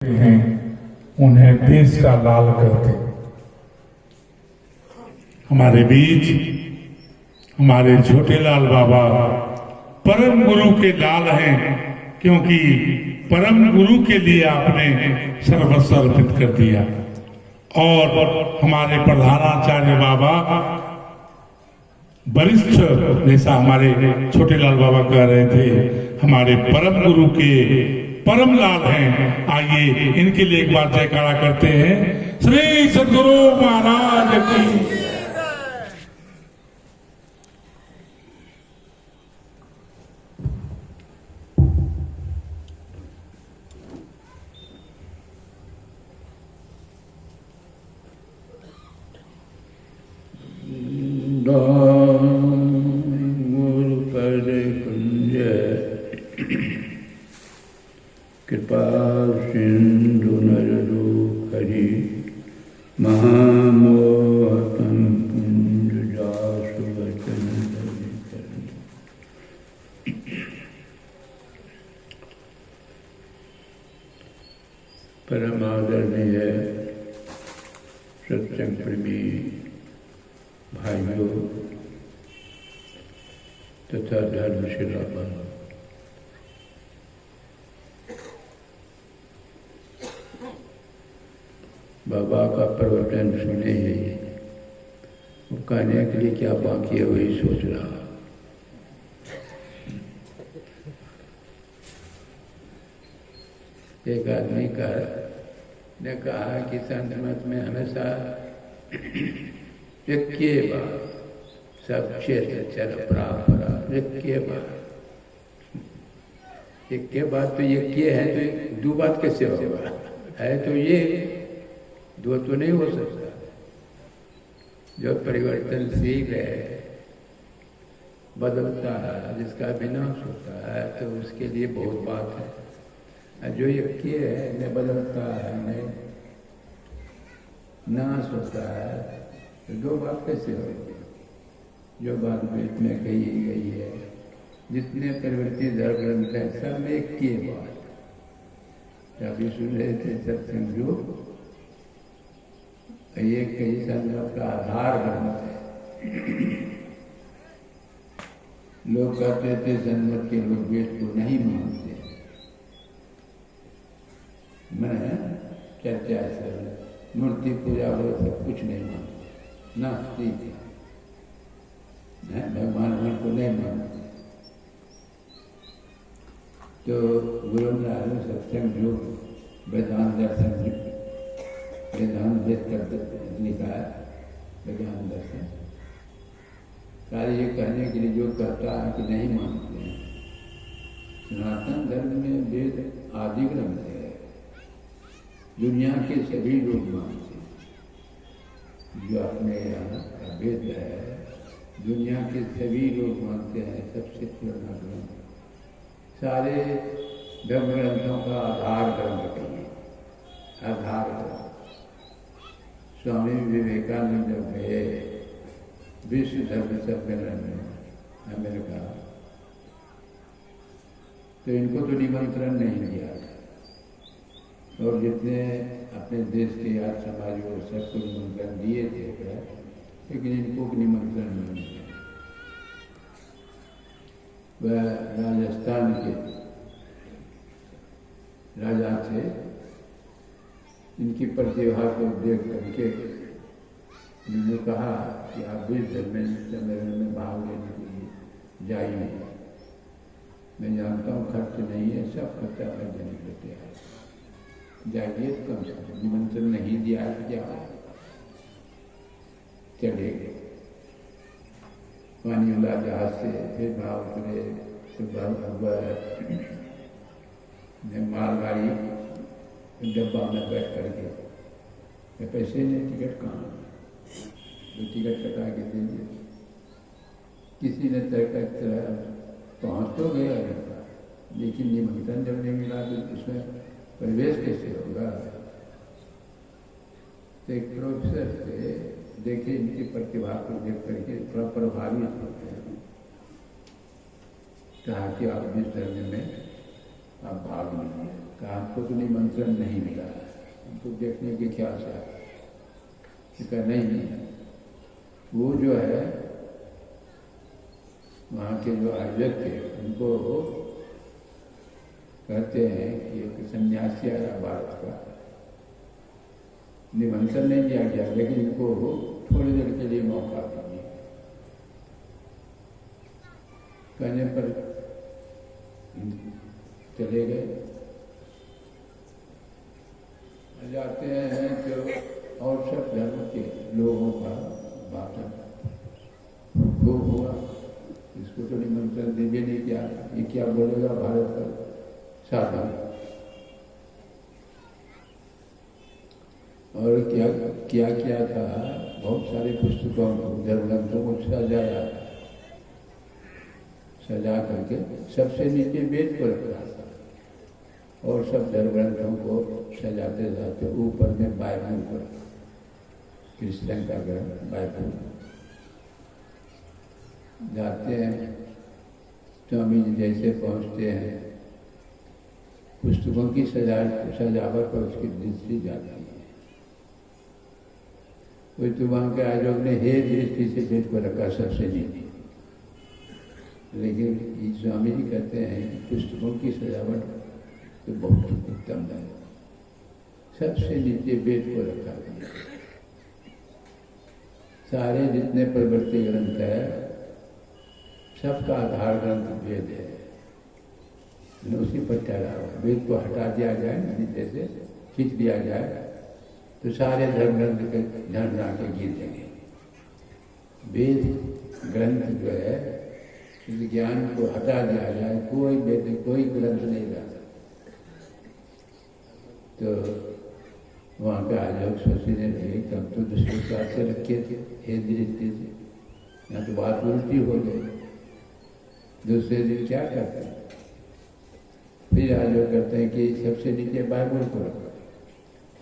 हैं उन्हें देश का लाल कहते। हमारे बीच हमारे छोटे लाल बाबा परम गुरु के लाल हैं, क्योंकि परम गुरु के लिए आपने सर्वस्व अर्पित कर दिया। और हमारे प्रधानाचार्य बाबा वरिष्ठ, जैसा हमारे छोटे लाल बाबा कह रहे थे, हमारे परम गुरु के परम लाल हैं। आइए इनके लिए एक बार जयकारा करते हैं। श्री सद्गुरु महाराज की। कृपा सिंधु नररूप हरि महामोहतम पुंज जासु वचन परम आदरणीय सत्संग प्रेमी भाइयों तथा धर्मशिला बहनों, बाबा का प्रवचन सुने ही वो कहने के लिए क्या बाकी है वही सोच रहा। एक आदमी ने कहा कि संत मत में हमेशा एक बात सब क्षेत्र चल परा एक के बाद तो ये है तो दो बात कैसे होगा? है तो ये दो तो नहीं हो सकता। जो परिवर्तनशील है, बदलता है, जिसका विनाश होता है, तो उसके लिए बहुत बात है। जो यज्ञ है, न बदलता है, न नाश होता है, तो दो बात कैसे होगी? जो बात वेद में कही गई है, जितने प्रवृत्ति धर्म ग्रंथ है, सब एक की बात। अभी सुन रहे थे सत्संग जो ये कई संगत का आधार ग्रंथ है। लोग कहते थे संगत के लोग वेद को नहीं मानते। मैं चर्चा से मूर्ति पूजा वो सब कुछ नहीं मानते, नास्तिक है, भगवान को नहीं मानते। तो गुरु नारायण सत्संग जो वेदांत दर्शन वेदांत वेद कर लिखा है, वेदांत दर्शन सारे ये कहने के लिए जो कहता है कि नहीं मानते हैं। सनातन धर्म में वेद आदि ग्रंथ है, दुनिया के सभी लोग मानते हैं। जो अपने यहाँ का वेद है, दुनिया के सभी लोग मानते हैं, सबसे पुराना ग्रंथ। सारे धर्म ग्रंथों का आधार ग्रंथ कहिए, आधार ग्रंथ। स्वामी विवेकानंद गए विश्व धर्म सम्मेलन में अमेरिका, तो इनको तो निमंत्रण नहीं दिया था। और जितने अपने देश के आर्य समाज और सबको निमंत्रण दिए थे, लेकिन इनको निमंत्रण नहीं दिया। वह राजस्थान के राजा थे, इनकी प्रतिभा को देख करके उन्होंने कहा कि आप विश्व धर्म सम्मेलन में भाग लेने के लिए जाइए। मैं जानता हूँ खर्च नहीं है, सब खर्चा मैं देने को तैयार। जाइए, कम से कम निमंत्रण नहीं दिया तो क्या चले गए। पानी वाला जहाज से फिर भाव उतरे तो मालगाड़ी डब्बा में बैठ करके पैसे ने टिकट कहाँ, तो टिकट कटा के दे दिए। किसी ने तय कर पहुँच तो गया, लेकिन निमंत्रण जब नहीं मिला तो उसमें प्रवेश कैसे होगा? तो एक प्रोफेसर थे, देखे इनकी प्रतिभा को देख करके थोड़ा प्रभावित होते हैं। कहा कि आप इस धर्म में आप भाग लीजिए। कहा हमको तो निमंत्रण नहीं मिला है, हमको देखने की क्या आशा है। कहा नहीं, वो जो है वहाँ के जो आयोजक थे उनको कहते हैं कि एक सन्यासी आया भारत का, निमंत्रण नहीं दिया गया, लेकिन इनको थोड़ी देर के लिए मौका दीजिए। कहने पर चले गए। जाते हैं तो और सब धर्म के लोगों का भाषण खूब हुआ। इसको तो निमंत्रण देंगे नहीं, क्या ये क्या बोलेगा भारत का साधु। और क्या क्या क्या था, बहुत सारे पुस्तकों को धर्म ग्रंथों को सजाया, सजा करके सबसे नीचे वेद को रखा था और सब धर्म ग्रंथों को सजाते जाते ऊपर में बाइबल को रखा, क्रिश्चियन का ग्रंथ बाइबल। जाते हैं स्वामी जी जैसे पहुँचते हैं, पुस्तकों की सजावट पर उसकी दृष्टि जाती है। कोई तो वहाँ के आयोजक ने हे दृष्टि से वेद को रखा सबसे नीचे, लेकिन स्वामी जी कहते हैं पुस्तकों की सजावट तो बहुत उत्तम है, सबसे नीचे वेद को रखा गया। सारे जितने प्रवृत्ति ग्रंथ है सबका आधार ग्रंथ वेद है, उसी पर ठहरा हुआ। वेद को हटा दिया जाए, नीचे से खींच दिया जाए तो सारे धर्म ग्रंथ के झरना के गिर देंगे। वेद ग्रंथ जो है, ज्ञान को हटा दिया जाए, कोई वेद कोई ग्रंथ नहीं रह सकता। तो वहाँ पे आयोजक सोचने लगे कि हम तो दूसरे बात से रखे थे हे दृष्टि से, यहाँ तो बात उल्टी हो गई। दूसरे दिन क्या करते हैं, फिर आयोजक करते हैं कि सबसे नीचे बाइबल को रखो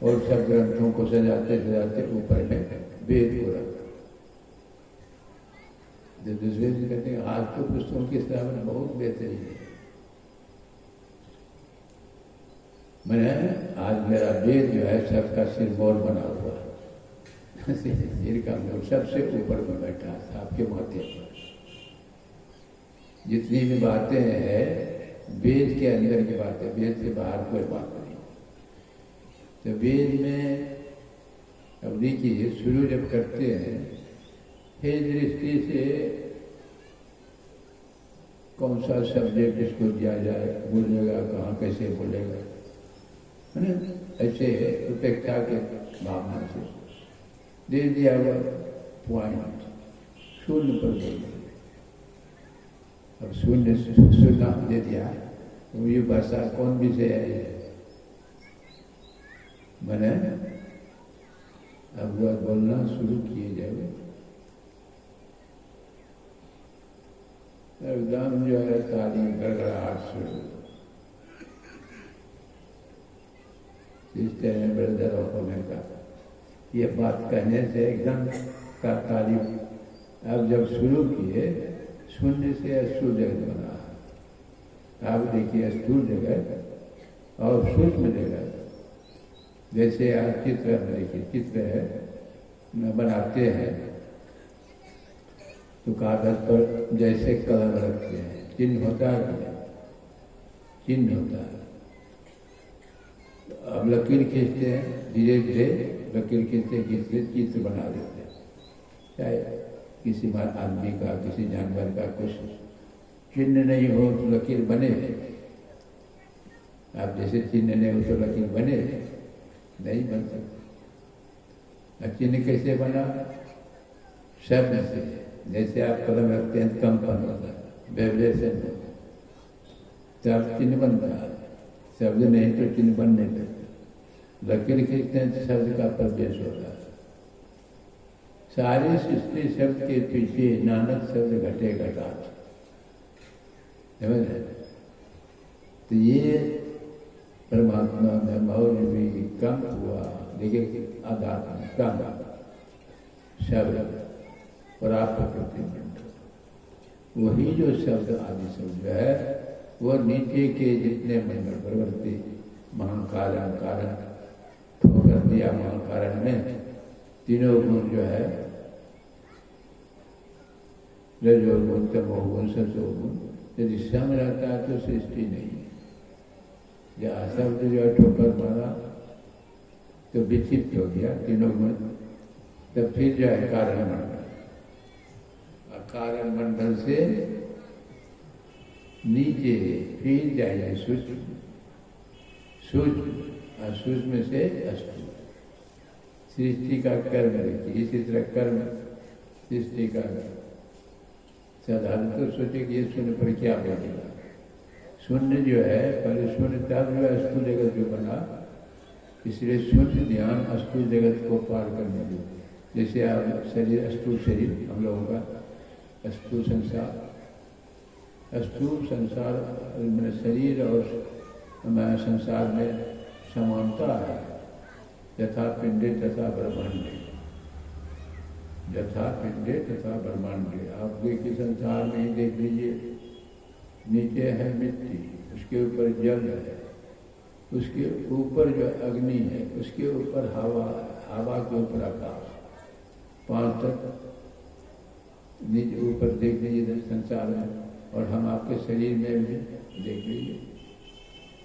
और सब ग्रंथों को सजाते सजाते ऊपर में वेद को रखो। जो दूसरे दिन कहते हैं आज तो पुस्तकों की सजावट बहुत बेहतरीन है, मैंने आज मेरा वेद जो है सबका सिर मोर बना हुआ सिर का मोर सबसे ऊपर में बैठा था आपके माथे पर। जितनी भी बातें हैं वेद के अंदर की बातें, वेद से बाहर कोई बात नहीं। तो वेद में अब देखिए शुरू जब करते हैं हे दृष्टि से कौन सा सब्जेक्ट इसको दिया जाए, बोलेगा कहाँ कैसे बोलेगा, है ना, ऐसे उपेक्षा के भावना से दे दिया हुआ पॉइंट शून्य पर बोल। अब शून्य सुनना दे दिया तो ये भाषा कौन विषय है, मैंने अब बोलना शुरू किए जाए एकदम जो है ताली गड़गड़ाहट शुरू। इस तरह ब्रदर होने का ये बात कहने से एकदम का ताली। अब जब शुरू किए शून्य से स्थूल जगत बना। आप देखिए स्थूल जगत और सूक्ष्म जगत, जैसे आप चित्र देखिए, चित्र है बनाते हैं तो कागज पर जैसे कलम रखते हैं, चिन्ह होता है कि चिन्ह होता है। अब लकीर खींचते हैं, धीरे धीरे लकीर खींचते खींचते चित्र बना देते हैं, चाहे किसी आदमी का किसी जानवर का कुछ चिन्ह नहीं हो तो लकीर बने। आप जैसे चिन्ह नहीं हो तो लकीर बने नहीं बन सकता। चिन्ह कैसे बना, शब्द से। जैसे आप कलम रखते हैं कंपन होता है, वाइब्रेशन होता है, तब चिन्ह बनता है। शब्द नहीं तो चिन्ह बन नहीं सकता। लकीर खींचते हैं तो शब्द का प्रवेश होता है। सारी सृष्टि शब्द के पीछे नानक शब्द घटे घटाट, समझ रहे। तो ये परमात्मा में मौज भी कम हुआ, लेकिन आध्यात्म कम शब्द और आप प्रकृति वही जो शब्द आदि शब्द है वो नीचे के जितने मंडल प्रवृत्ति महाकारण कारण ठोकर दिया। महाकारण में तीनों गुण जो है, रजोगुण, तमोगुण, सतोगुण, यदि सम रहता है तो सृष्टि नहीं है। या शब्द जो है ठोकर मारा तो विचित्र हो गया तीनों गुण, तब फिर जो है कारण मंडल, कारण मंडल से नीचे फिर जाइए सूक्ष्म, सूक्ष्म और सूक्ष्म से अस्तु। सृष्टि का कर्म देखिए, इसी तरह कर्म सृष्टि का। साधारण तो सोचे कि ये शून्य पर क्या बोलेगा। शून्य जो है पहले शून्य, तब जो अस्तु जगत जो बना, इसलिए शून्य ध्यान अस्तु जगत को पार करने दो। जैसे आप शरीर, अस्तु शरीर हम लोगों का, अस्तु संसार, अस्तु संसार में शरीर और हमारे संसार में समानता है। यथा पिंडे तथा ब्रह्मांडे, यथा पिंडे तथा ब्रह्मांडे। आप देखिए संसार में ही देख लीजिए, नीचे है मिट्टी, उसके ऊपर जल है, उसके ऊपर जो अग्नि है, उसके ऊपर हवा, हवा के ऊपर आकाश, 5 तक नीचे ऊपर देख लीजिए संसार में। और हम आपके शरीर में भी देख लीजिए,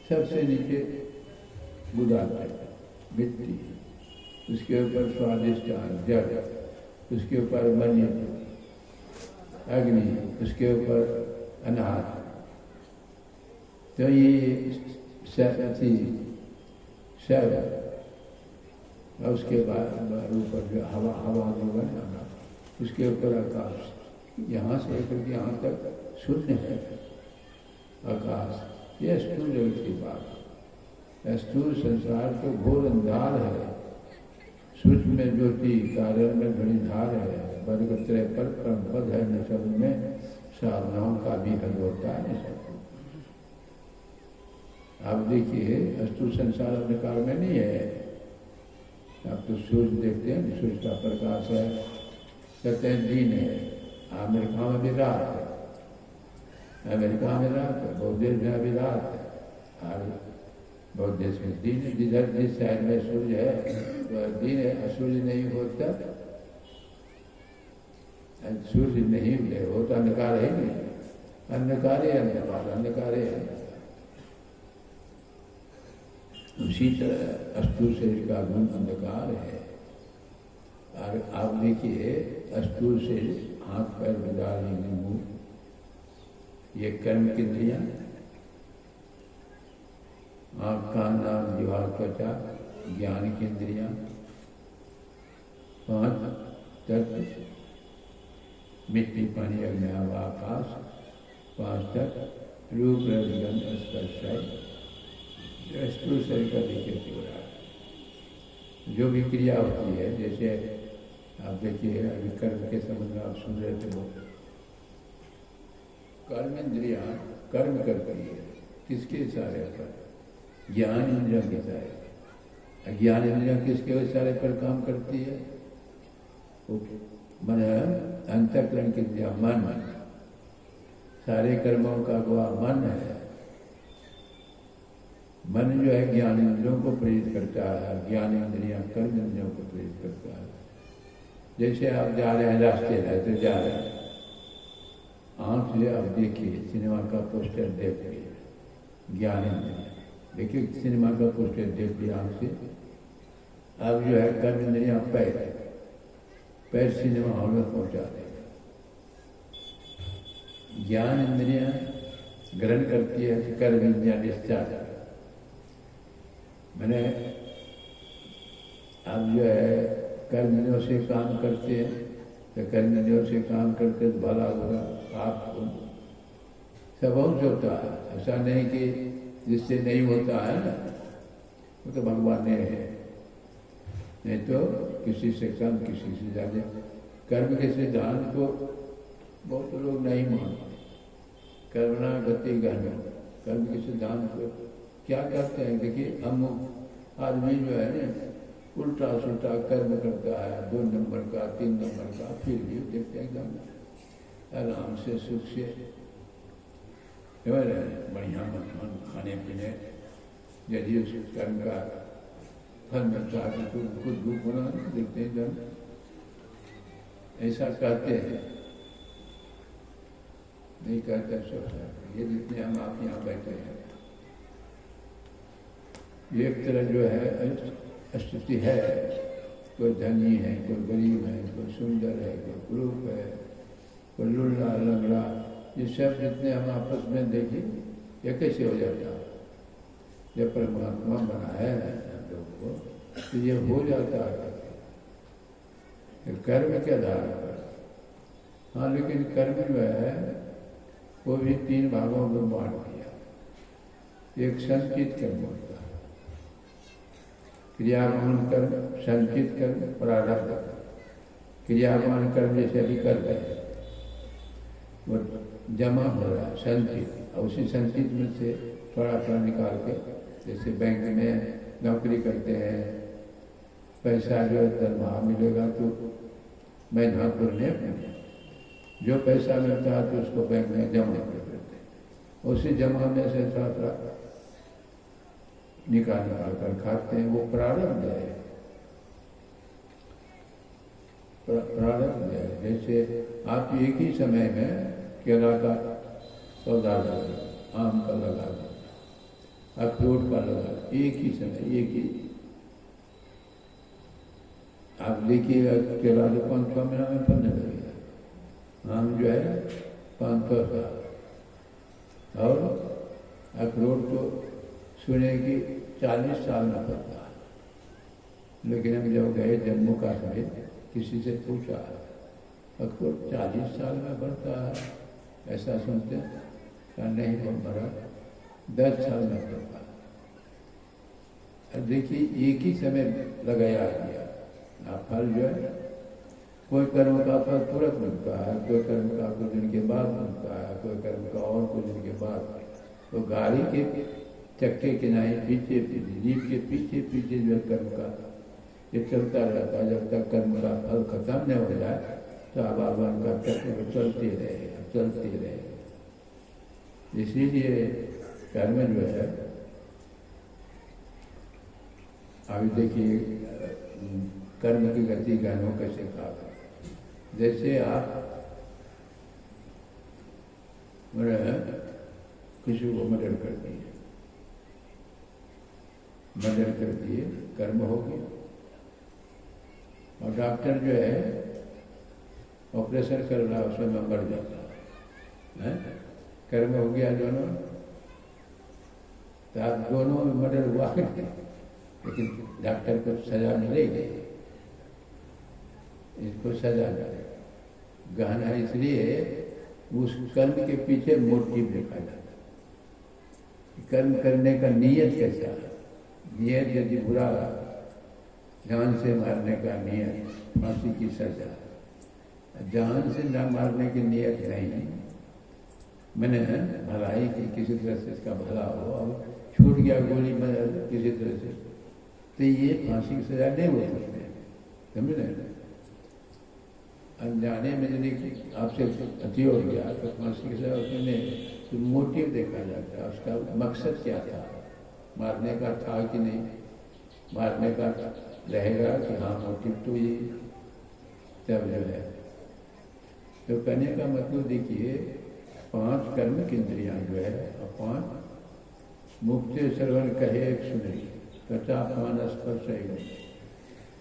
सबसे नीचे बुधात है मिट्टी, उसके ऊपर स्वादिष्ट जल, उसके ऊपर मन्य अग्नि, उसके ऊपर अनाथ। तो ये सब, और उसके बाद ऊपर जो हवा, हवा जो बना, उसके ऊपर आकाश। यहाँ से लेकर के यहाँ तक शून्य है आकाश। ये स्थूल जगत की बात। स्थूल संसार तो घोर अंधार है, सूक्ष्म में ज्योति, कारण में घड़ी धार है, वर्ग त्रय पर परमपद है, न सब में साधनाओं का भी हल होता है। न सब आप देखिए, स्थूल संसार अंधकार में नहीं है। आप तो सूर्य देखते हैं, सूर्य का प्रकाश है, कहते हैं दिन है। अमेरिका में भी रात है, अमेरिका में रात है, बहुत देश में अभी रात है, और बहुत देश में दिन है। जिधर जिस साइड में सूर्य है तो दिन है, सूर्य नहीं होता, सूर्य नहीं हो तो अंधकार है नहीं, अंधकार है अंधकार, अंधकार है अंधकार। उसी तरह स्थूल शरीर का गुण अंधकार है। और आप देखिए, स्थूल शरीर, हाथ पैर बदार मुंह, ये कर्म की इंद्रियां, आँख कान नाक जिह्वा त्वचा ज्ञान की इंद्रियां, 5 तत्व मिट्टी पानी अग्नि हवा आकाश, 5 तत्व रूप रस गंध स्पर्श है। स्थूल शरीर का देखिए हो रहा है, जो भी क्रिया होती है। जैसे आप देखिए, अभी कर्म के संबंध में आप सुन रहे थे, वो कर्म इंद्रियां कर्म करती है किसके इशारे पर? ज्ञान इंद्रियों के इशारे पर। अज्ञान इंद्रियां किसके इशारे पर काम करती है? मन, अंतःकरण की इंद्रिया, मन, सारे कर्मों का गवाह मन है। मन जो है ज्ञान इंद्रियों को प्रेरित करता है, ज्ञान इंद्रियां कर्म इंद्रियों को प्रेरित करता है। जैसे आप जा रहे हैं, रास्ते रहते जा रहे हैं, आँख से आप देखिए, सिनेमा का पोस्टर देख लिया, ज्ञान इंद्रिया देखिए, सिनेमा का पोस्टर देख लिया आँख से। अब जो है कर्म इंद्रियां पैर सिनेमा हॉल में पहुंचा देगा। ज्ञान इंद्रियां ग्रहण करती है, कर्म इंद्रियां डिस्चार्ज। मैंने अब जो है कर्मियों से काम करते हैं, तो कर्मियों से काम करते तो भला होगा आपको, सब बहुत होता है। ऐसा नहीं कि जिससे नहीं होता है ना, वो तो भगवान ने है, नहीं तो किसी से कम किसी से ज़्यादा। कर्म के सिद्धांत को बहुत लोग नहीं मानते। कर्मणा गति गहन, कर्म के सिद्धांत को क्या करते हैं? देखिए, हम आदमी जो है ना, उल्टा सुल्टा कर्म करता है, 2 नंबर का 3 नंबर का, फिर भी देखते हैं एकदम आराम से सुख से बढ़िया मन खाने पीने यदि उस कर्म का फल मिलता है तो खुद दुख होना देखते हैं जब ऐसा कहते हैं, नहीं कहते सोचता। ये जितने हम आप यहाँ बैठे हैं, ये एक तरह जो है स्थिति है, कोई धनी है, कोई गरीब है, कोई सुंदर है, कोई कुरूप है, कोई लुल्ला लंगड़ा, ये सब जितने हम आपस में देखें, ये कैसे हो जाता है? जब परमात्मा बनाया है हम लोग को, तो ये हो जाता है कर्म के आधार पर। हाँ, लेकिन कर्म जो है वो भी 3 भागों में बांट दिया। एक संचित कर्म होता है, क्रियावान कर्म, संचित कर्म, प्रारब्ध कर्म। क्रियावान कर्म जैसे अभी कर रहे हैं, वो जमा हो रहा है संचित, और उसी संचित में से थोड़ा थोड़ा निकाल के, जैसे बैंक में नौकरी करते हैं, पैसा जो तनख्वाह मिलेगा तो महीना पूरने जो पैसा मिलता है तो उसको बैंक में जमा कर देते हैं। उसी जमा में से थोड़ा थोड़ा निकाल कर खाते हैं। वो प्रारब्ध है, प्रारब्ध है। जैसे आप एक ही समय में केला का पौधा लगा, आम का लगा दो, अखरोट का लगा, एक ही समय, एक ही। आप देखिएगा केला तो 5-6 महीना में फलने लगेगा, आम जो है 500 साल, और अखरोट तो सुने कि 40 साल में फलता है। लेकिन हम जब गए जम्मू कश्मीर, किसी से पूछा, अखरोट 40 साल में बढ़ता है, ऐसा सुनते हैं? नहीं बढ़ा, 10 साल में बढ़ता है। देखिए एक ही समय लगाया गया। आप फल जो है, कोई कर्म का फल तुरंत मिलता है, कोई कर्म का कुछ दिन के बाद मिलता है, कोई कर्म का और कुछ दिन के बाद। तो गाड़ी के चक्के के नहीं पीछे पीछे, जीप के पीछे पीछे जो कर्म का ये चलता रहता है। जब तक कर्म का फल खत्म नहीं हो जाए तो भगवान का चक्र चलते रहे, चलते रहे। इसीलिए कर्म जो है, अभी देखिए कर्म की गति ज्ञानों कैसे कहा। जैसे आप किसी को मर्डर कर दिए, मर्डर कर दिए, कर्म हो गया। और डॉक्टर जो है ऑपरेशन कर रहा है, उसमें मर जाता है, कर्म हो गया दोनों। तो आप दोनों में मर्डर हुआ, लेकिन डॉक्टर को सजा मिलेगी, इसको सजा मिलेगी। गहना इसलिए उस कर्म के पीछे मोटिव देखा जाता है। कर्म करने का नियत कैसा है? नियत यदि बुरा, जान से मारने का नियत, फांसी की सजा। जान से न मारने की नियत नहीं, मैंने भलाई की, किसी तरह से इसका भला हो, अब छूट गया गोली में किसी तरह से, तो ये फांसी की सजा नहीं हो सकते, समझ रहे? अनजाने में यदि आपसे अति हो गया तो फांसी की सजा उसमें नहीं, तो मोटिव देखा जाता है, उसका मकसद क्या था, मारने का था कि नहीं, मारने का रहेगा कि हाँ मोटिव तो ये, तब जो है। तो कहने का मतलब देखिए, 5 कर्म की इंद्रियां जो है, और 5 मुक्ति श्रवण कहे एक सुने, कचा पान स्पर्श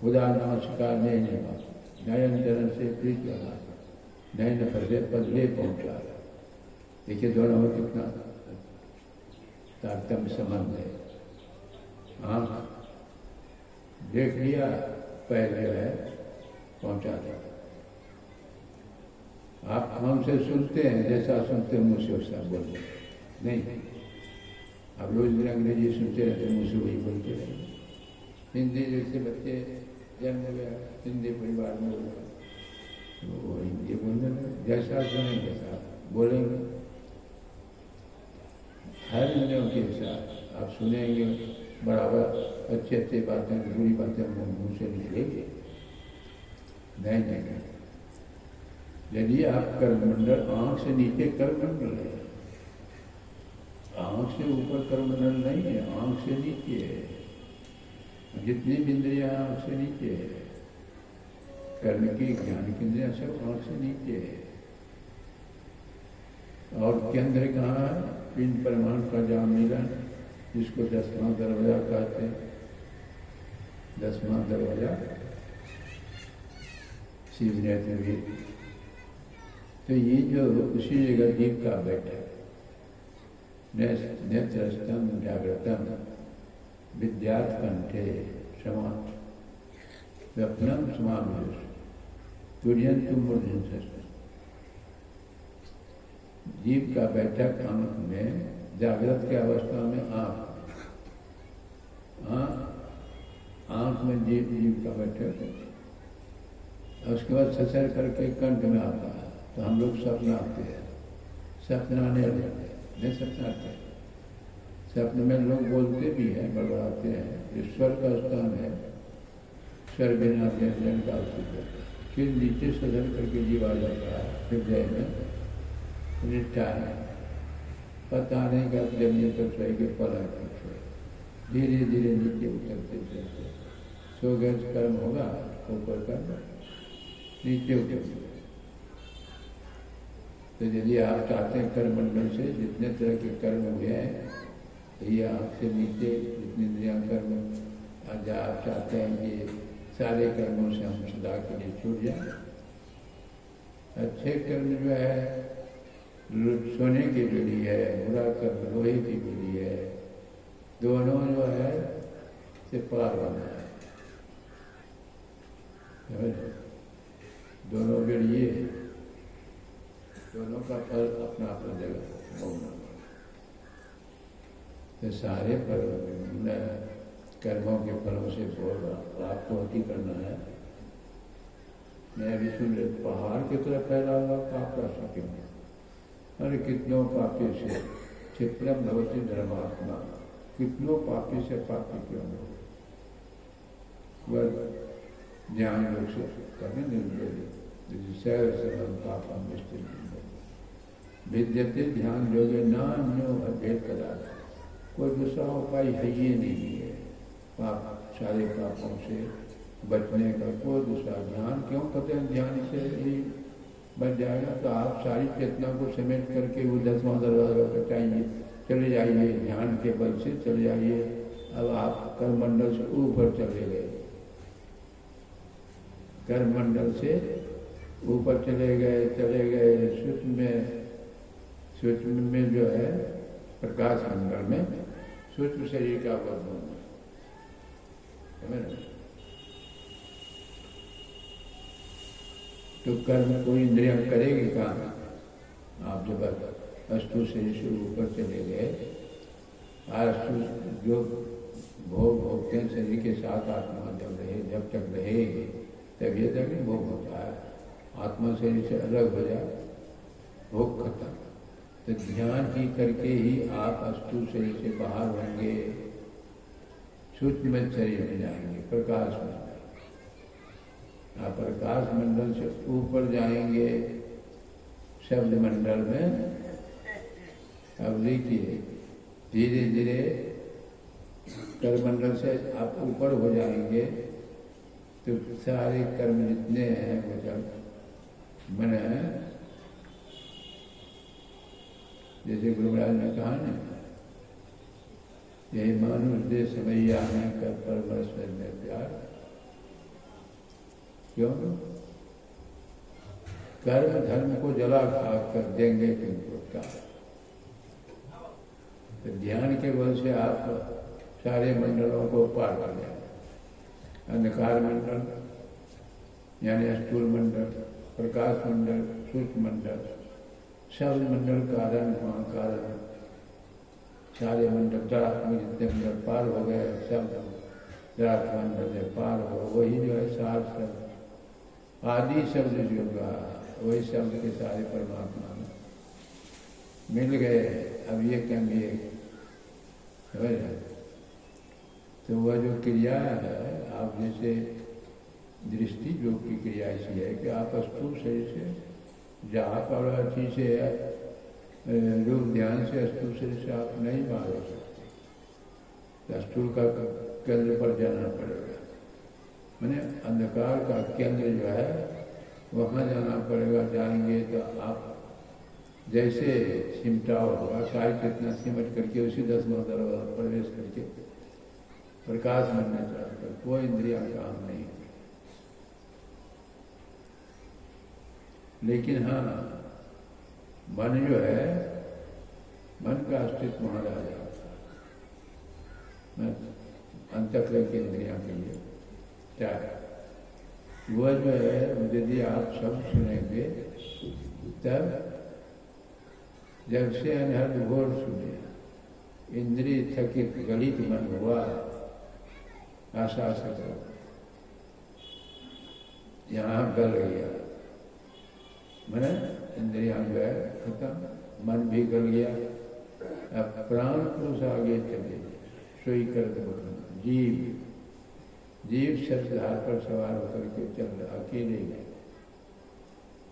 खुदा नमस्कार नहीं बात, नयन चरण से प्रीत लगा, नयन फसे पदले पहुंचा। देखिए दोनों में कितना तारतम्य संबंध है। आँख देख लिया, पैर जो है पहुंचा दिया। आप हमसे सुनते हैं, जैसा सुनते हैं मुँह से वैसा बोलते नहीं। आप रोज दिन अंग्रेजी सुनते रहते, मुँह से वही बोलते रहेंगे। हिंदी जैसे बच्चे जन्म गया, हिंदी परिवार में बोला, वो हिंदी बोलने लगे, जैसा सुनेंगे वैसा बोलेंगे। हर इंद्रियों के साथ आप सुनेंगे, बराबर अच्छी अच्छी बातें, बुरी बातें मुँह से निकलेंगे नहीं। यदि आप कर्ममंडल, आँख से नीचे कर्ममंडल है, आँख से ऊपर कर्ममंडल नहीं है, आँख से नीचे है। जितनी भी इंद्रियां आँख से नीचे है, कर्म की ज्ञान की इंद्रियां सब आँख से नीचे है। और केंद्र कहाँ है? पिंड परमाणु का जहाँ मिलन, जिसको 10वां दरवाजा कहते हैं। 10वां दरवाजा शिव नेत्र भी। तो ये जो उसी जगह जीव का बैठा नेत्रस्तम जागृतम विद्यार्थ कंठे समा स्वप्नम समावेश तुर्यंतु मूर्धन। जीव का बैठक आंख में, जागृत की अवस्था में आंख में जीव का बैठक, उसके बाद ससर करके कंठ में आता है। तो हम लोग सपना आते हैं, सपनाने लगते हैं, नहीं सपनाते। सपने में लोग बोलते भी हैं, बड़बड़ाते हैं। ईश्वर का स्थान है, स्वर बिना व्यंजन का अस्तित्व। फिर नीचे सदर करके जीव आ जाता है हृदय में, निष्ठा है। पता नहीं का जमीन पर सोए के पलक पर सोए, धीरे धीरे नीचे उतरते चलते। 100 गज कर्म होगा, ऊपर कर्म नीचे उतरते। तो यदि आप चाहते हैं कर्ममंडल से जितने तरह के कर्म हुए हैं, ये आपसे नीचे जितने इंद्रियां कर्म, आज आप चाहते हैं कि सारे कर्मों से हम सदा के लिए छूट जाए। अच्छे कर्म जो है सोने की जुड़ी है, बुरा कर्म लोहे की जुड़ी है। दोनों जो है से पार होना है। दोनों जड़िए, दोनों का फल अपना अपना जगह होना। तो सारे कर्मों के फलों से बोल आपको अति करना है। मैं अभी सुन रहे पहाड़ की तरफ फैला हुआ पाप का सके। अरे कितनों पापी से क्षिप्रम भवती धर्मात्मा, कितनों पापी से पापी क्यों हो। वह ध्यान लोग से कभी नहीं सैर से हम पापा विद्यते ध्यान योगे नान्यो अभेद कदा। कोई दूसरा उपाय है ही नहीं है पाप, सारे पापों से बचने का कोई दूसरा। ध्यान क्यों कहते हैं? ध्यान से ही बच जाएगा। तो आप सारी चेतना को समेट करके वो 10वां दरवाजा बचाइए, चले जाइए, ध्यान के बल से चले जाइए। अब आप कर्ममंडल से ऊपर चले गए, कर्ममंडल से ऊपर चले गए सूक्ष्म में जो है प्रकाश मंडल में सूक्ष्म शरीर का वर्णन है। तो कर्म कोई इंद्रियां करेगी कहाँ? आप जब अस्तु शरीर से ऊपर चले गए, अस्तु जो भोग भोगते हैं शरीर के साथ, आत्मा जब तक रहेगी तभी तक नहीं भोग होता है। आत्मा शरीर से अलग हो जाए, भोग खत्म। तो ध्यान ही करके ही आप अस्तु शरीर से बाहर होंगे, सूक्ष्म शरीर में जाएंगे, प्रकाश मंडल। आप प्रकाश मंडल से ऊपर जाएंगे शब्द मंडल में। अब देखिए धीरे धीरे कर्ममंडल से आप ऊपर हो जाएंगे तो सारे कर्म जितने हैं वो जब मन है, जैसे गुरु महाराज ने कहा ना, यही मानुष दे समैया है कर परमेश्वर में प्यार। क्यों? कर्म धर्म को जला खाक कर देंगे तुमको क्या। तो ध्यान के बल से आप सारे मंडलों को पार कर जाए। अंधकार मंडल यानी स्थूल मंडल, प्रकाश मंडल, सूक्ष्म मंडल, शब्द मंडल कारण कारण सारे मंडल में जितने मंडल पार हो गए, शब्द मंडल में पार हो, वही जो है सार शब्द आदि शब्द जो वही शब्द के सारे परमात्मा में मिल गए। अब ये क्या ये तो वह जो क्रिया है, आप जैसे दृष्टि योग की क्रिया ऐसी है कि आप स्थूल शरीर से जहाँ पर चीज से रूप ध्यान से स्थूल शरीर से आप नहीं बाहर हो सकते, तो स्थूल का केंद्र पर जाना पड़ेगा। मैंने अंधकार का केंद्र जो है वहाँ जाना पड़ेगा। जाएंगे तो आप जैसे सिमटा होगा, काय कितना सिमट करके उसी 10वां दरवाजा प्रवेश करके प्रकाश बनना चाहता है, कोई इंद्रिया काम नहीं। लेकिन हाँ, मन जो है, मन का अस्तित्व वहाँ रह जाता है। मैं अंतःकरण की इंद्रिया के लिए क्या वो जो है, यदि आप सब सुनेंगे तब जब से अनहद घोर सुने, इंद्रिय थकित गलित मन हुआ, आशा से यहाँ गल गया, मैंने इंद्रिया जो है खत्म, मन भी गल गया। अब प्राण पुरुष आगे चले, सोई कर जीव, जीव शब्दधार पर सवार होकर के चल रहा, अकेले गए।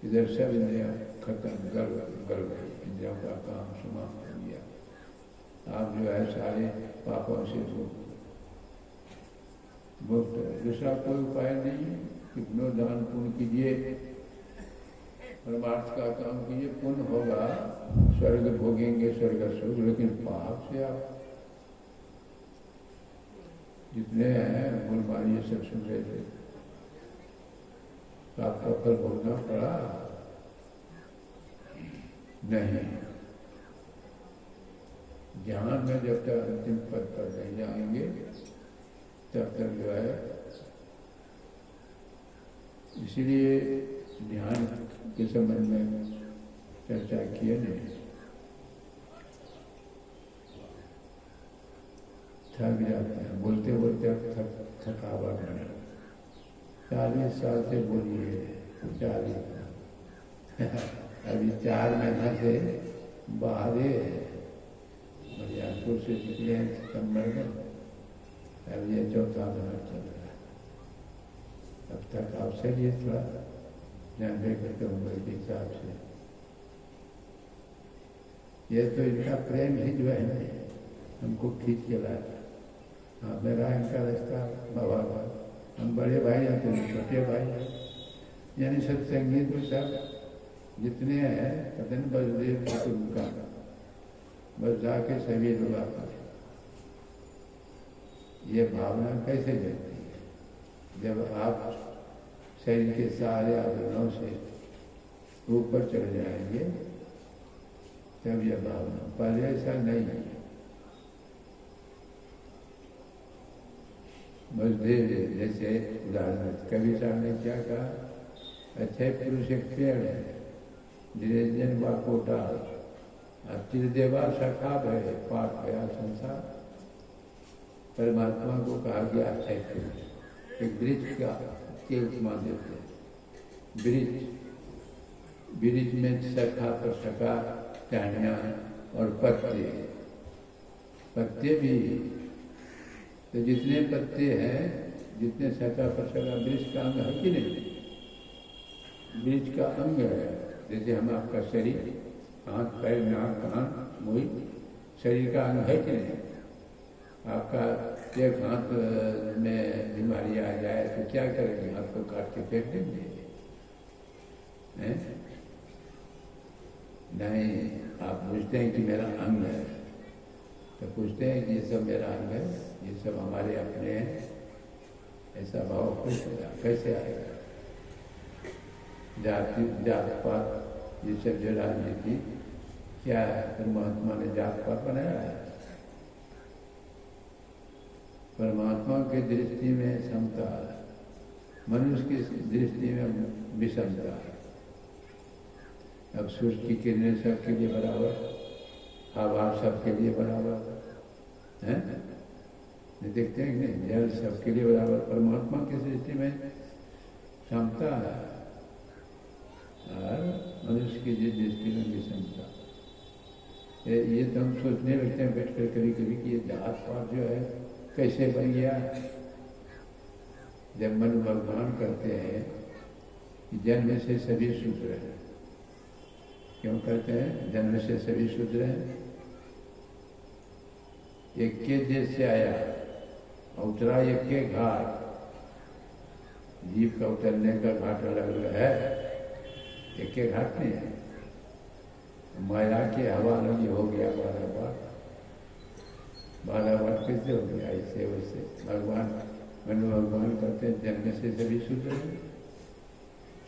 इधर सब इंद्रिया खत्म, गल गई, इंद्रियों का काम समाप्त हो गया। आप जो है सारे पापों से मुक्त है। दूसरा कोई उपाय नहीं, कितनों दान पुण्य कीजिए, परमार्थ का काम कीजिए, पुण्य होगा, स्वर्ग भोगेंगे, स्वर्ग सुख। लेकिन पाप से आप जितने हैं गुलमारी ये सब सुन रहे थे, तो आपका फल भोगना पड़ा नहीं। जहां में जब तक अंतिम पद पर नहीं जाएंगे तब तक जो है, इसीलिए ध्यान के संबंध में चर्चा किए नहीं। थक जाते हैं, बोलते बोलते अब थकावट है। 40 साल से बोलिए, 40 अभी 4 महीना से बाहर मरियापुर से निकले हैं सितंबर में, अब ये 4था महीना चल रहा है। अब तक आपसे ये थोड़ा ध्यान करते उम्र के हिसाब से, ये तो इनका प्रेम ही जो है हमको खींच के लाया। हाँ, मेरा इनका रिश्ता बाबा, हम बड़े भाई हैं, तुम छोटे भाई हैं, यानी सत्संगी तो सब जितने हैं कदन बलदेव कुटुंब का, बस जाके सभी लोग आते हैं। ये भावना कैसे जगती है? जब आप शरीर के सारे आवरणों से ऊपर चढ़ जाएंगे तब यह भावना, पहले ऐसा नहीं है। बलदेव जैसे उदाहरण कवि साहब ने क्या कहा, अच्छे पुरुष एक पेड़ है, निरंजन व कोटा, त्रिदेवा सखा भय, पाठ गया संसार। परमात्मा को कहा गया अच्छे पुरुष, एक वृक्ष का के उपमा देते हैं। वृक्ष में सखा पर सखा टहनियाँ और पत्ते भी, तो जितने पत्ते हैं, जितने सखा पर सखा, वृक्ष का अंग है कि नहीं? वृक्ष का अंग है। जैसे हम आपका शरीर, हाथ पैर नाक कान मुंह, शरीर का अंग है कि नहीं? आपका एक हाथ में बीमारी आ जाए तो क्या करेंगे? हाथ को काट के फेंक देंगे? नहीं, आप पूछते हैं कि मेरा अंग है, तो पूछते हैं कि ये सब मेरा अंग है, ये सब हमारे अपने हैं, ऐसा भाव कैसे आएगा? जात पात ये सब जो राजनीति क्या है? परमात्मा ने जात पात बनाया है? परमात्मा की दृष्टि में समता है, मनुष्य की दृष्टि में विषमता है। अब सूर्य की किरणें सबके लिए बराबर, हवा सबके लिए बराबर है, नहीं देखते हैं कि नहीं? जल सबके लिए बराबर। परमात्मा की दृष्टि में समता है और मनुष्य की दृष्टि में विषमता। ये तो हम सोचने लगते हैं बैठ कर कभी कभी कि ये जात पात जो है कैसे बन गया। जब मन भगवान करते हैं कि जन्म से सभी सूत्र हैं, क्यों कहते हैं जन्म से सभी शूद्र हैं? एक के देश से आया, उतरा एक के घाट। जीव का उतरने का घाट अलग अलग है, एक के घाट नहीं है। माया के हवा लगी हो गया 12 बार। 12 बार कैसे हो गया? ऐसे वैसे भगवान मनु भगवान कहते हैं जन्म से सभी शूद्र हैं।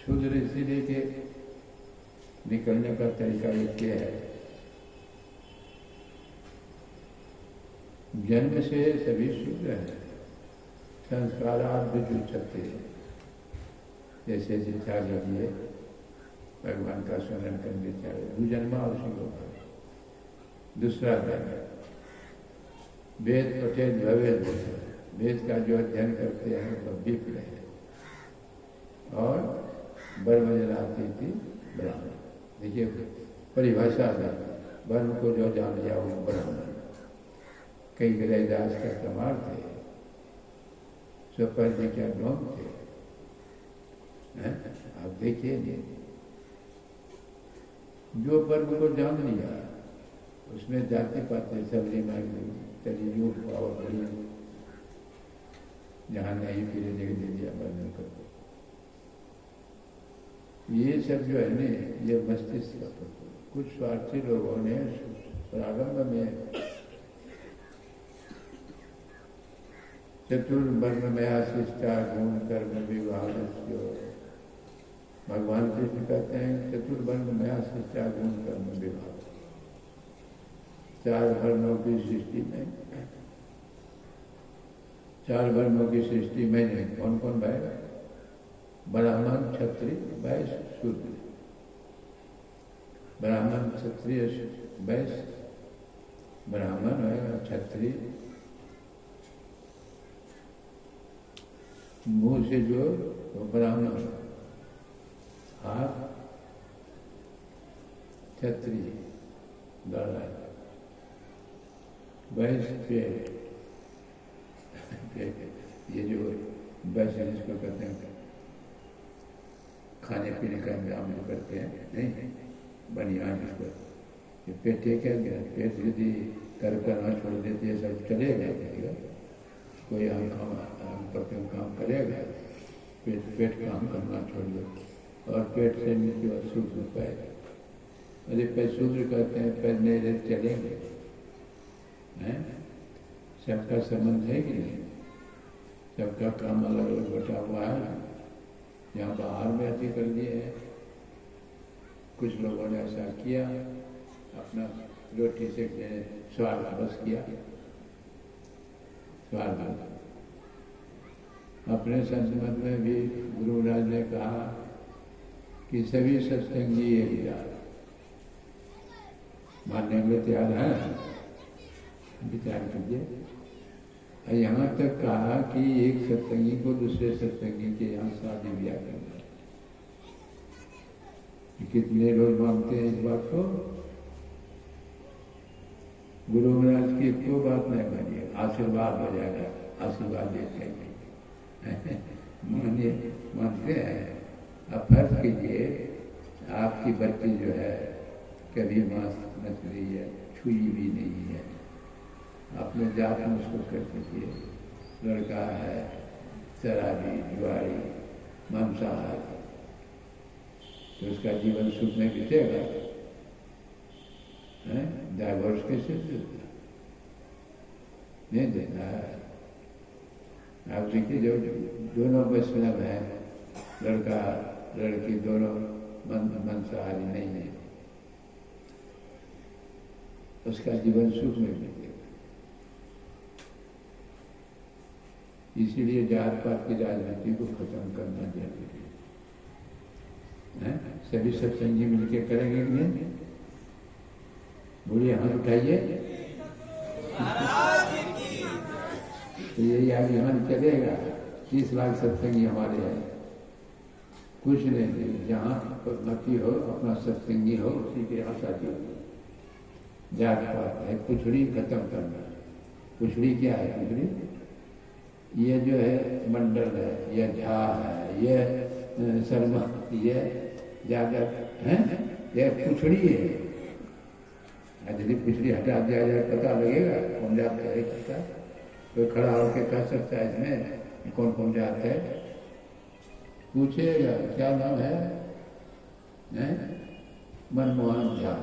शूद्र इसीलिए के निकलने का तरीका एक के है। जन्म से सभी शूद्र हैं। संस्कारात विद्युच्छते, जैसे शिक्षा लीजिए, भगवान का स्मरण करने चाहिए। भूजन्मा उसी को दूसरा जन्म। वेद पठेद भवेद, वेद का जो अध्ययन करते हैं वह विप्र है। और ब्रह्मजनाती थी ब्राह्मण। देखिए परिभाषा में ब्रह्म को जो जान लिया वो ब्राह्मण। कई गृहदास का कमाल थे, स्वपर जी क्या ढोंग थे। आप देखिए नहीं, जो ब्रह्म को जान लिया उसमें जाति पाते सबरी मांगी चली झूठ पावर बड़ी, जहाँ नहीं फिरे जगह दे दिया वर्णन कर। ये सब जो है न, ये मस्तिष्क का कुछ स्वार्थी लोगों ने प्रारंभ में चतुर्वर्णमया शिष्टा गुण कर्म विवाह, भगवान कृष्ण कहते हैं चतुर्वर्णमया शिष्टा गुण कर्म विवाह। 4 वर्णों की सृष्टि में, 4 वर्णों की सृष्टि में कौन कौन भाई? ब्राह्मण, क्षत्रिय, वैश्य, शूद्र। ब्राह्मण, क्षत्रिय, वैश्य। ब्राह्मण है क्षत्रिय, मुंह से जो तो ब्राह्मण, हाथ क्षत्रिय, गला, वैश्य पेट। ये जो वैश्य जिसको कहते हैं खाने पीने का इंतजाम जो करते हैं, नहीं बनियान जिसको, ये पेट क्या गया? पेट यदि कर करना छोड़ देते हैं सब चलेगा, कोई आम करते काम करेगा। पेट काम करना छोड़ दो, और पेट से नीचे और शूद्र पैर। अरे पैर शूद्र कहते हैं, पैर नहीं रहे चलेंगे हैं? सबका संबंध है कि नहीं? सबका काम अलग अलग बटा हुआ है। यहाँ बाहर में अति कर दिए हैं, कुछ लोगों ने ऐसा किया, अपना रोटी से स्वार्थ बस किया। स्वार्थ अपने संस्मत में भी गुरु महाराज ने कहा कि सभी सत्संगी एक जात। मानने में तैयार है? विचार कीजिए। यहाँ तक कहा कि एक सत्संगी को दूसरे सत्संगी के यहाँ शादी ब्याह करना। कितने लोग मानते हैं इस बात को? गुरु महाराज की कोई बात नहीं मानिए, आशीर्वाद हो जाएगा, आशीर्वाद देते हैं। मानिए, मानते हैं। अब फर्ज कीजिए, आपकी बच्ची जो है कभी मांस मछली है छुई भी नहीं है, अपने जात में उसको कर दीजिए। लड़का है शराबी, जुआरी, मांसाहारी, तो उसका जीवन सुख में बीतेगा? डाइवोर्स कैसे देता? नहीं देता है। आप देखिए, जो दोनों वैष्णव हैं, लड़का लड़की दोनों मांसाहारी नहीं है, उसका जीवन सुख में बीतेगा। इसीलिए जात पात की राजनीति को खत्म करना जरूरी है। सभी सत्संगी मिलकर करेंगे कि नहीं? बोलिए, हाथ उठाइए। तो यही आगे हम चलेगा। 30 लाख सत्संगी हमारे हैं, कुछ नहीं। जहाँ मती हो, अपना सत्संगी हो, उसी के यहाँ शादी हो। जात पात है, कुछड़ी खत्म करना। कुछड़ी क्या है? कुछड़ी ये जो है मंडल है, ये झा है, ये शर्मा, ये जागर है, यह पुछड़ी है। यदि पुछड़ी हटा दिया जाए पता लगेगा कौन जाता है करता है। कोई खड़ा होकर कह सकता है इसमें कौन कौन जाता है? पूछेगा क्या नाम है? मनमोहन झा।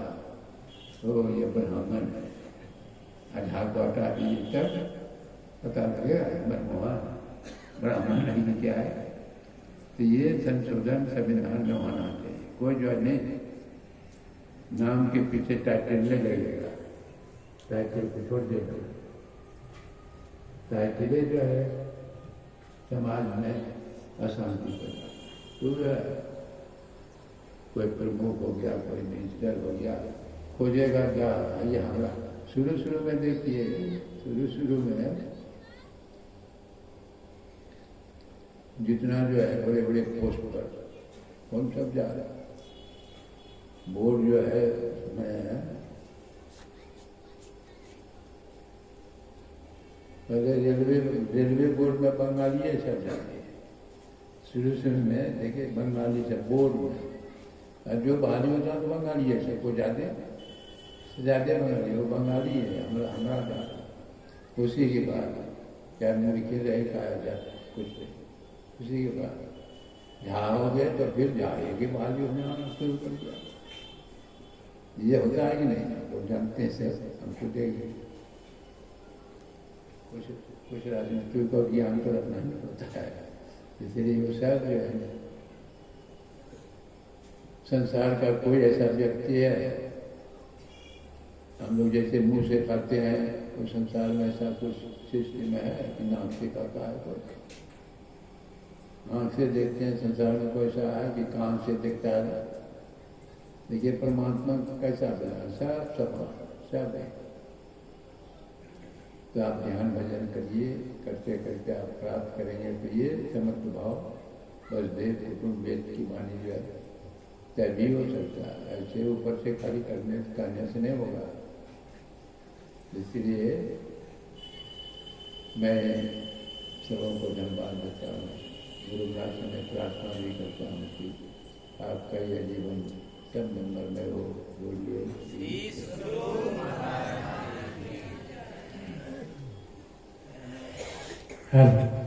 तो ये ब्राह्मण है। झा को हटा दीजिए तब पता लगेगा मनमोहन ब्राह्मण नहीं क्या है। तो ये संशोधन संविधान में होना चाहिए। कोई जो नहीं नाम के पीछे टाइटल ले लगेगा, टाइटल को छोड़ देगा। टाइटल जो है समाज में अशांति पैदा। तो कोई प्रमुख हो गया, कोई मिनिस्टर हो गया, खोजेगा क्या? ये हमारा शुरू में देखिए, शुरू में जितना जो है बड़े बड़े पोस्ट पर कौन सब जा रहा है। बोर्ड जो है उसमें पहले रेलवे बोर्ड में बंगाली है सब जाते हैं। शुरू में देखिए बंगाली सब बोर्ड में, और जो बाहरी होता है तो बंगाली है सबको ज्यादा बंगाली, वो बंगाली है। हमारा उसी के बाद क्या मुर्खे रहे खाया जाता कुछ नहीं। उसी के बाद झा हो गए तो फिर झाड़े के बाद भी होना शुरू कर दिया। ये होता है कि नहीं? वो जानते हैं से हमको देंगे। कुछ राजनीति को ज्ञान तो रखना नहीं होता है, इसलिए वो सब जो है संसार का कोई ऐसा व्यक्ति है, हम लोग जैसे मुंह से खाते हैं, तो संसार में ऐसा कुछ सिस्टम है कि नाम से खाता है कोई। आँख से देखते हैं संसार में कोई ऐसा है कि कान से देखता है। देखिए परमात्मा कैसा बना, सब है। तो आप ध्यान भजन करिए, करते करते आप प्राप्त करेंगे। तो ये समर्थ भाव बस वेद कुटुंब वेद की वाणी जो है तभी हो सकता है, ऐसे ऊपर से खाली करने से नहीं होगा। इसलिए मैं सबों को धन्यवाद देता हूँ। गुरु महाराज से मैं प्रार्थना भी करता हूँ कि आपका यह जीवन सब नंबर में हो। बोलिए है।